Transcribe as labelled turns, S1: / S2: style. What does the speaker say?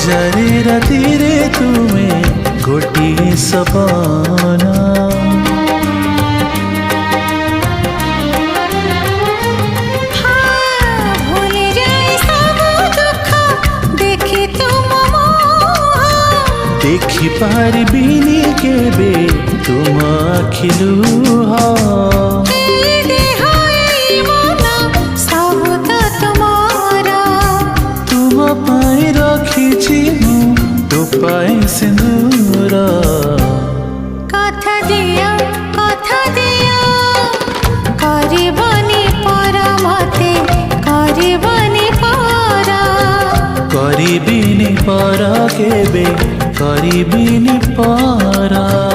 S1: हजारे राति रे तुमे गोटिए सपना देखी पारिबिनी केबे तुम आखिलुह तुम पाई रखी तो पाई सिंदूर
S2: कथा दिया करबनी पर मते करबनी पर
S1: करिबिनी पर केबे करिबिनी पर।